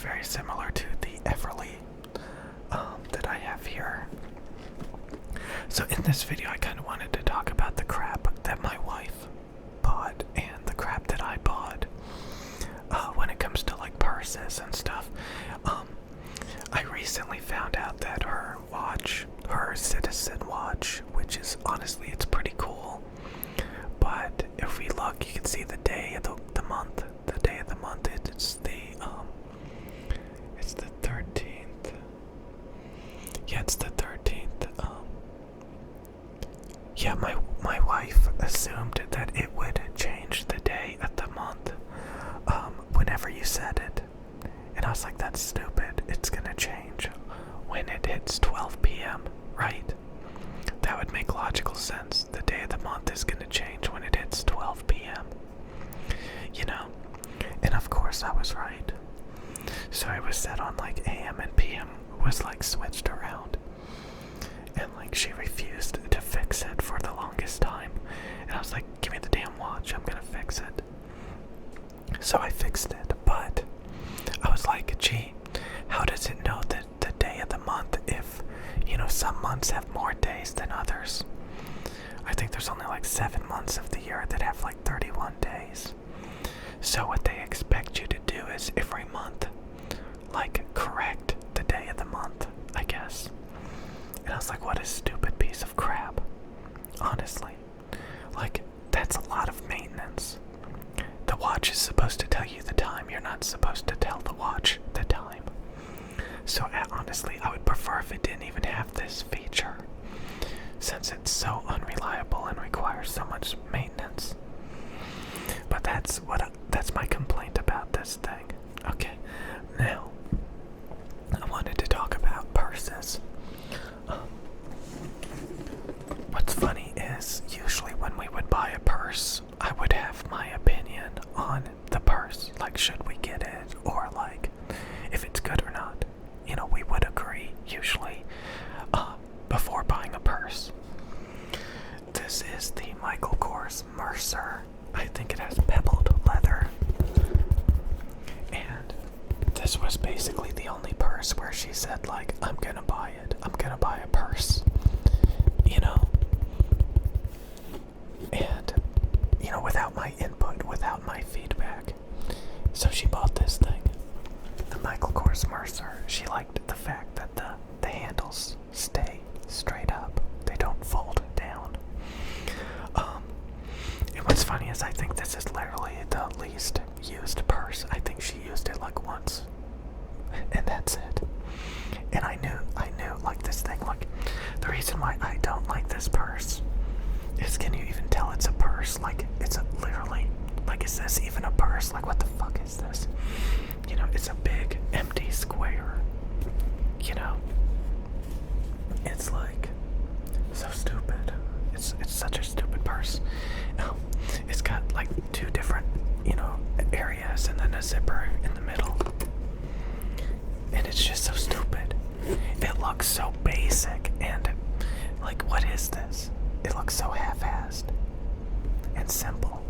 very similar to the Everly that I have here. So in this video, I kind of wanted to talk about the crap that my wife bought and the crap that I bought when it comes to like purses and stuff. I recently found out that her watch, her Citizen watch, which is honestly, it's pretty cool. But if we look, you can see the day of the month. The day of the month, it's the 13th. Yeah, it's the 13th. Yeah, my wife assumed that it would change the day of the month whenever you set it. And I was like, that's stupid. It's gonna change when it hits 12 p.m., right? That would make logical sense. The day of the month is gonna change when it hits 12 p.m. You know? And of course I was right. So it was set on like AM and PM was like switched around. And like she refused to fix it for the longest time. And I was like, give me the damn watch, I'm gonna fix it. So I fixed it, but I was like, gee, how does it know the day of the month if, you know, some months have more days than others? I think there's only like 7 months of the year that have like 31 days. So what they expect you to do is every month, like, correct the day of the month, I guess. And I was like, what a stupid piece of crap. Honestly. Like, that's a lot of maintenance. The watch is supposed to tell you the time. You're not supposed to tell the watch the time. So honestly, I would prefer if it didn't even have this feature, since it's so unreliable and requires so much maintenance. But that's my complaint about this thing. Okay, now I wanted to talk about purses. What's funny is usually when we would buy a purse, I would have my opinion on the purse, like should we get it, or like if it's good or not. You know, we would agree usually before buying a purse. This is the Michael Kors Mercer. I think it has pebbled leather. And this was basically the only purse where she said like, I'm gonna buy it. I'm gonna buy a purse. You know? And, you know, without my input, without my feedback. So she bought this thing. The Michael Kors Mercer. She liked the fact that the handles stay straight up. They don't fold down. And what's funny is I think this is literally the least used purse. I think she used it like once. And that's it. And I knew like this thing, like the reason why I don't like this purse is, can you even tell it's a purse? Like it's literally, like, is this even a purse? Like what the fuck is this? You know, it's a big empty square. You know? It's like so stupid. It's such a stupid purse. It's got like 2 different, you know, areas and then a zipper in the middle. And it's just so stupid. It looks so basic and like, what is this? It looks so half-assed and simple.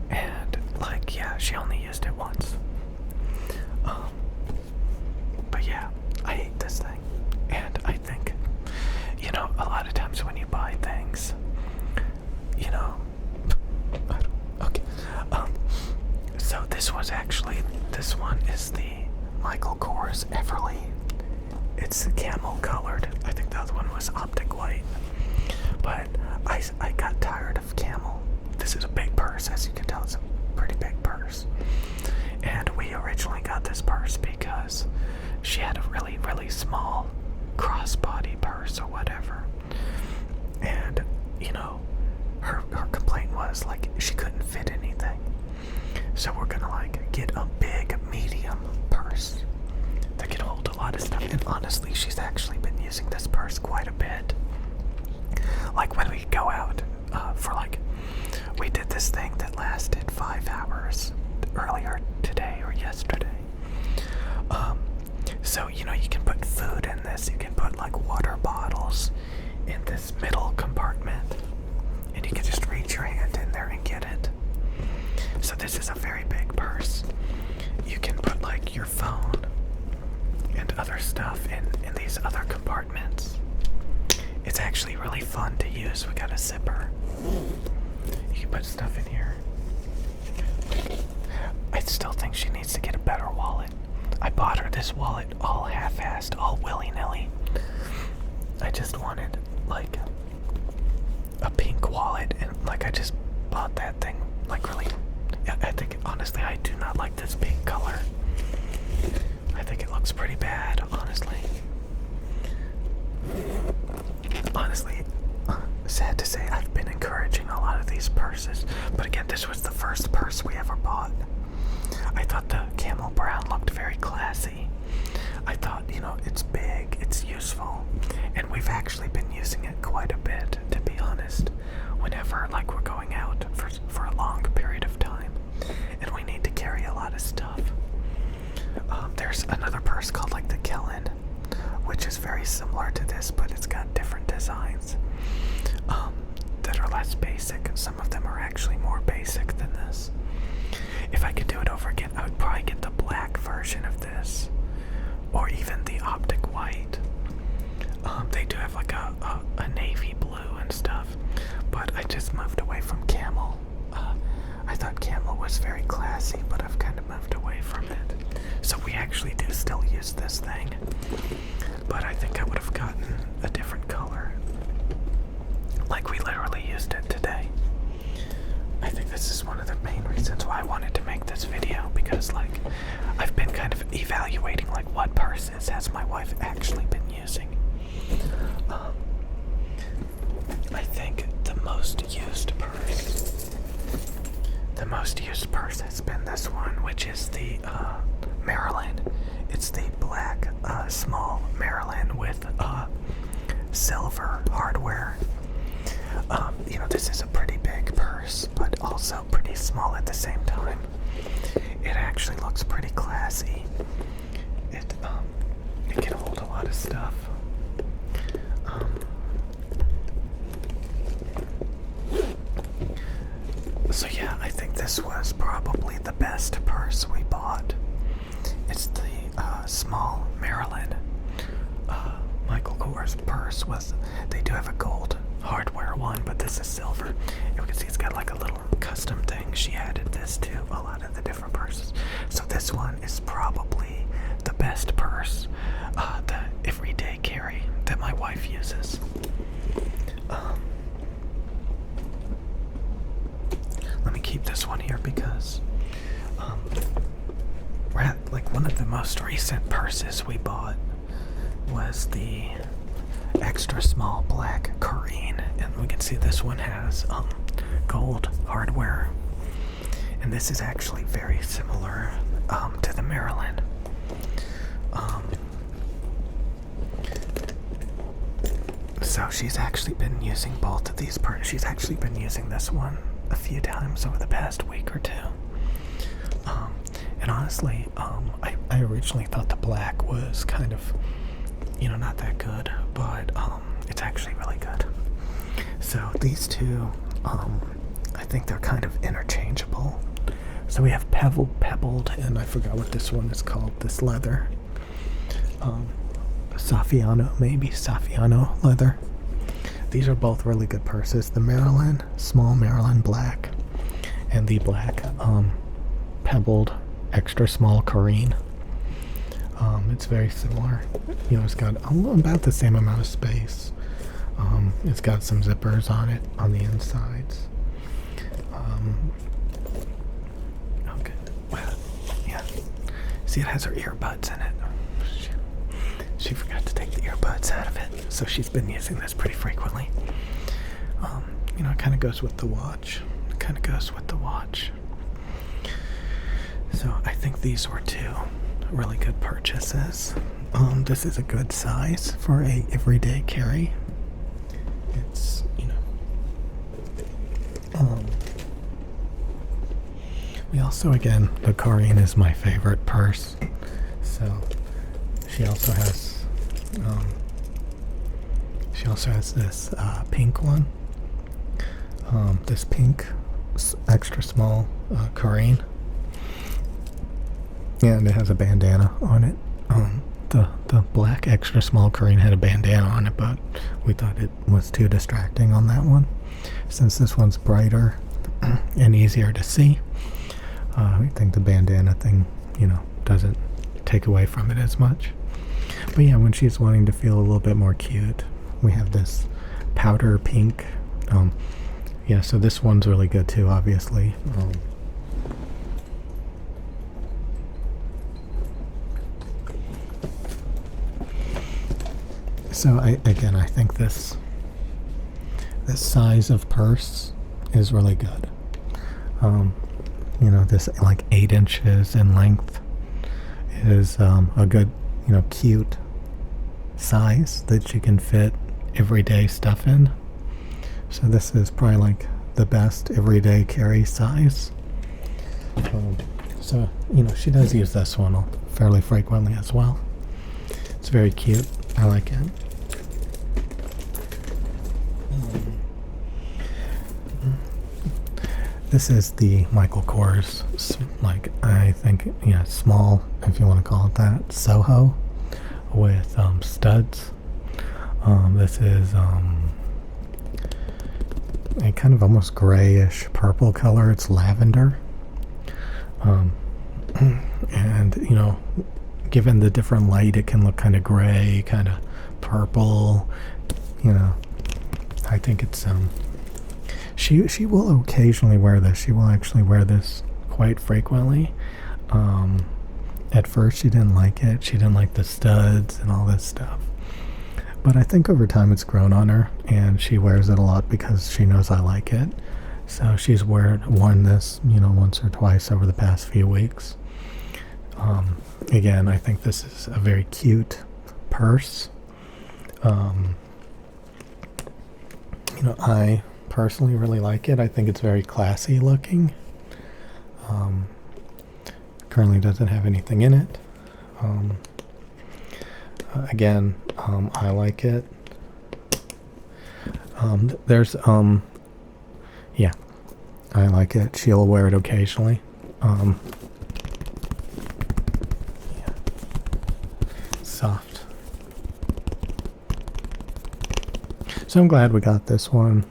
And like, yeah, she only used it once. But yeah, I hate this thing. And I think, you know, a lot of times when you buy things, you know, okay. So this one is the Michael Kors Everly. It's camel colored. I think the other one was optic white. But I got tired of camel. This is a big purse, as you can tell. It's a pretty big purse. And we originally got this purse because she had a really, really small crossbody purse or whatever. And, you know, her complaint was like she couldn't fit anything. So we're gonna like get a big medium purse that can hold a lot of stuff. And honestly, she's actually been using this purse quite a bit. Like when we go out for like, we did this thing that lasted 5 hours earlier today or yesterday. So, you know, you can put food in this, you can put like water bottles in this middle compartment, and you can just reach your hand in there and get it. So this is a very big purse. You can put like your phone stuff in these other compartments. It's actually really fun to use. We got a zipper. You can put stuff in here. I still think she needs to get a better wallet. I bought her this wallet all half-assed, all willy-nilly. I just wanted, like, a pink wallet, and, like, I just bought that thing, like, really. I think, honestly, I do not like this pink color. I think it looks pretty bad, honestly. Honestly, sad to say, I've been encouraging a lot of these purses, but again, this was the first purse we ever bought. I thought the camel brown looked very classy. I thought, you know, it's big, it's useful, and we've actually been using it quite a bit, to be honest, whenever, like, we're going out for a long period of time, and we need to carry a lot of stuff. There's another purse called, like, the Kellen, which is very similar to this, but it's got different designs that are less basic. Some of them are actually more basic than this. If I could do it over again, I would probably get the black version of this, or even the optic white. They do have like a navy blue and stuff, but I just moved away from camel. I thought camel was very classy, but I've kind of moved away from it. So we actually do still use this thing, but I think I would have gotten a different color. Like, we literally used it today. I think this is one of the main reasons why I wanted to make this video, because, like, I've been kind of evaluating, like, what purses has my wife actually been using. I think the most used purse has been this one, which is the Maryland. It's the black small Maryland with silver hardware. You know, this is a pretty big purse, but also pretty small at the same time. It actually looks pretty classy. It can hold a lot of stuff. So yeah, I think this was probably the best purse we bought. It's the small Maryland Michael Kors purse. They do have a gold hardware one, but this is silver. And you can see it's got like a little custom thing. She added this to a lot of the different purses. So this one is probably the best purse, the everyday carry that my wife uses. Let me keep this one here because like one of the most recent purses we bought was the extra small black Corrine, and we can see this one has gold hardware, and this is actually very similar to the Maryland. So she's actually been using both of these purses. She's actually been using this one a few times over the past week or two. And honestly, I originally thought the black was kind of, you know, not that good, but it's actually really good. So these two, I think they're kind of interchangeable. So we have pebbled, and I forgot what this one is called, this leather. Saffiano leather. These are both really good purses. The Maryland, small Maryland black, and the black pebbled extra small Corrine. It's very similar. You know, it's got about the same amount of space. It's got some zippers on it on the insides. Okay. Well, yeah. See, it has her earbuds in it. She forgot to take the earbuds out of it, so she's been using this pretty frequently. You know, it kind of goes with the watch. So I think these were two really good purchases. This is a good size for a everyday carry. It's, you know, we also, again, the Corrine is my favorite purse. So she also has this pink one. This pink extra small Corrine, and it has a bandana on it. the black extra small Korean had a bandana on it, but we thought it was too distracting on that one. Since this one's brighter and easier to see, I think the bandana thing, doesn't take away from it as much. But yeah, when she's wanting to feel a little bit more cute, we have this powder pink. Yeah, so this one's really good too, obviously. So I think this size of purse is really good. This like 8 inches in length is a good, cute size that you can fit everyday stuff in. So this is probably like the best everyday carry size. So she does use this one fairly frequently as well. It's very cute. I like it. This is the Michael Kors, I think, small, if you want to call it that, Soho with studs. This is a kind of almost grayish purple color. It's lavender. And, given the different light, it can look kind of gray, kind of purple. I think it's she will occasionally wear this. She will actually wear this quite frequently. At first she didn't like it. She didn't like the studs and all this stuff. But I think over time it's grown on her, and she wears it a lot because she knows I like it. So she's worn this, once or twice over the past few weeks. Again, I think this is a very cute purse. I personally really like it. I think it's very classy looking. Currently doesn't have anything in it. Again, I like it. Yeah, I like it. She'll wear it occasionally. Yeah. Soft. So I'm glad we got this one.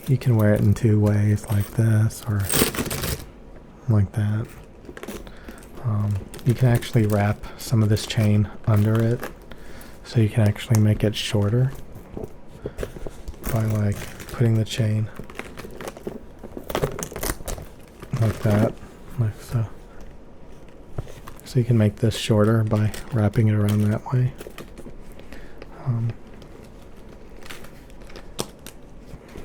You can wear it in 2 ways, like this or like that. You can actually wrap some of this chain under it, so you can actually make it shorter by putting the chain like that, like so. So you can make this shorter by wrapping it around that way.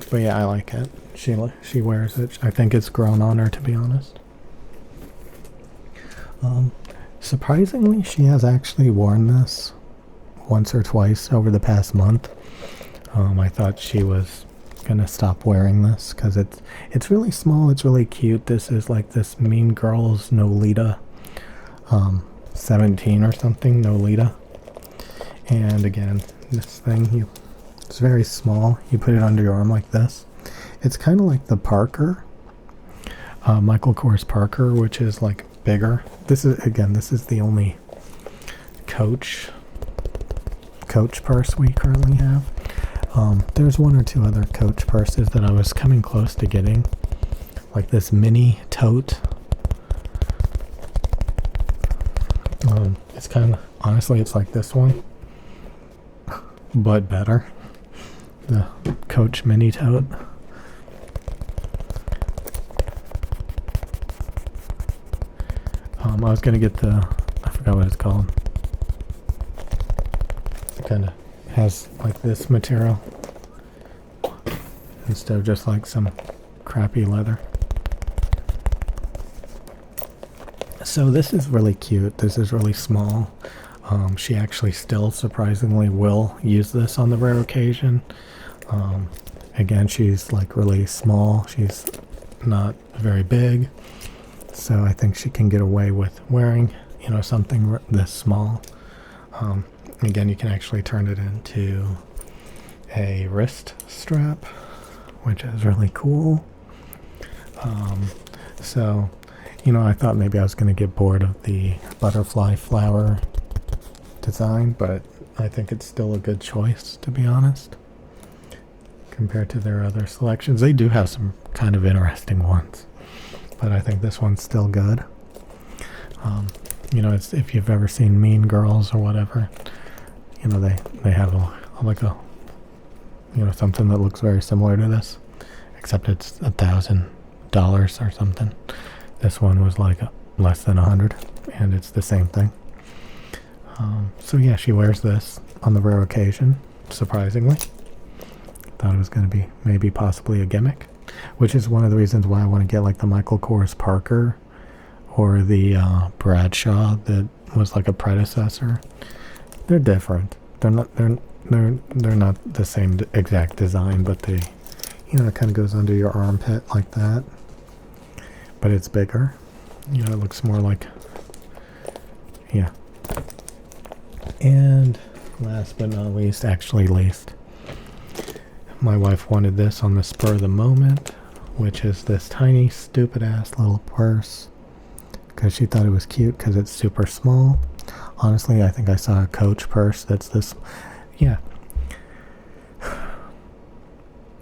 But yeah, I like it. She wears it. I think it's grown on her, to be honest. Surprisingly, she has actually worn this once or twice over the past month. I thought she was gonna stop wearing this because it's really small. It's really cute. This is like this Mean Girls Nolita 17 or something, Nolita. And again, this thing, it's very small. You put it under your arm like this. It's kind of like the Parker, Michael Kors Parker, which is like bigger. This is the only Coach purse we currently have. There's 1 or 2 other Coach purses that I was coming close to getting, like this mini tote. It's kind of, honestly, it's like this one, but better. The Coach mini tote. I was gonna get I forgot what it's called. It kind of has like this material instead of just like some crappy leather. So this is really cute. This is really small. She actually still surprisingly will use this on the rare occasion. Again, she's like really small. She's not very big. So I think she can get away with wearing, something this small. Again, you can actually turn it into a wrist strap, which is really cool. So I thought maybe I was going to get bored of the butterfly flower design, but I think it's still a good choice, to be honest, compared to their other selections. They do have some kind of interesting ones, but I think this one's still good. It's, if you've ever seen Mean Girls or whatever, they have something that looks very similar to this, except it's $1,000 or something. This one was like less than 100, and it's the same thing. So yeah, she wears this on the rare occasion, surprisingly. Thought it was going to be maybe possibly a gimmick, which is one of the reasons why I want to get like the Michael Kors Parker or the Bradshaw that was like a predecessor. They're different. They're not the same exact design, but they, it kind of goes under your armpit like that. But it's bigger. It looks more like, yeah. And last but not least, my wife wanted this on the spur of the moment, which is this tiny, stupid ass little purse, because she thought it was cute because it's super small. Honestly, I think I saw a Coach purse that's this, yeah.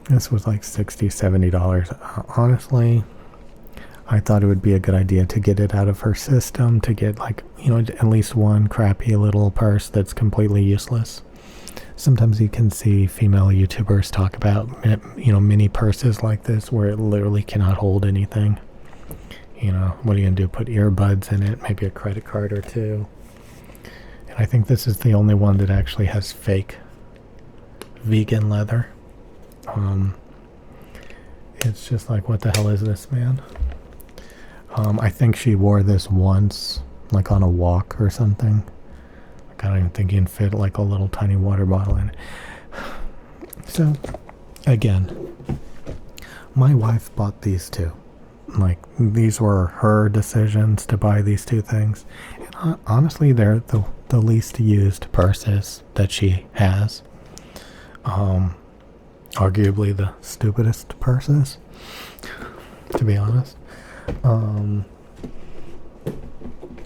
This was like $60, $70. Honestly, I thought it would be a good idea to get it out of her system, to get like, at least one crappy little purse that's completely useless. Sometimes you can see female YouTubers talk about, mini purses like this where it literally cannot hold anything. What are you going to do? Put earbuds in it, maybe a credit card or two. And I think this is the only one that actually has fake vegan leather. It's just like, what the hell is this, man? I think she wore this once, like on a walk or something. I don't even think you can fit like a little tiny water bottle in it. So, again, my wife bought these two. Like, these were her decisions to buy these two things. And honestly, they're the least used purses that she has. Arguably the stupidest purses, to be honest.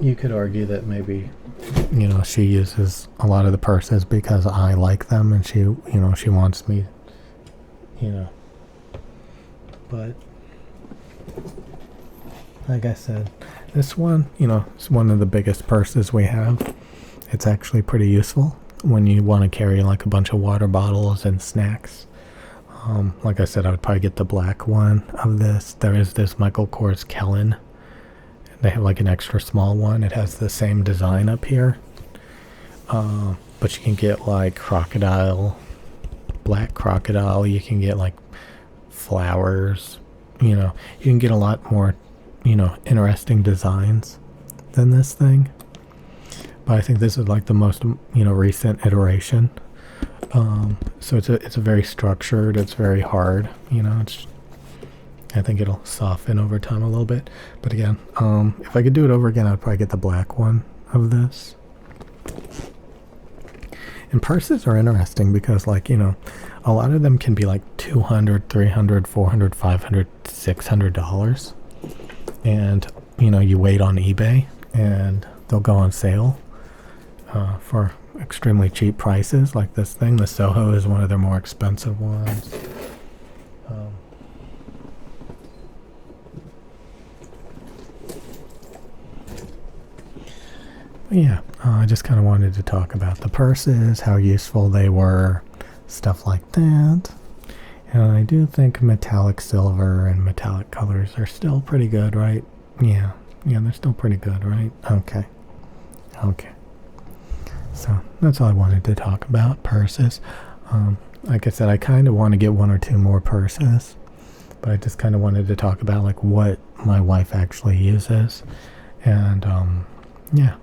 You could argue that maybe, she uses a lot of the purses because I like them and she wants me, but like I said, this one, is one of the biggest purses we have. It's actually pretty useful when you want to carry like a bunch of water bottles and snacks. Like I said, I would probably get the black one of this. There is this Michael Kors Kellen. They have like an extra small one. It has the same design up here. But you can get like black crocodile. You can get like flowers. You can get a lot more, interesting designs than this thing. But I think this is like the most, recent iteration. So it's a very structured, it's very hard, I think it'll soften over time a little bit. But again, if I could do it over again, I'd probably get the black one of this. And purses are interesting because, like, a lot of them can be like $200, $300, $400, $500, $600. And, you wait on eBay and they'll go on sale for extremely cheap prices, like this thing. The Soho is one of their more expensive ones. Yeah, I just kind of wanted to talk about the purses, how useful they were, stuff like that. And I do think metallic silver and metallic colors are still pretty good, right? Yeah, they're still pretty good, right? Okay. So that's all I wanted to talk about, purses. Like I said, I kind of want to get one or two more purses, but I just kind of wanted to talk about like what my wife actually uses. And yeah,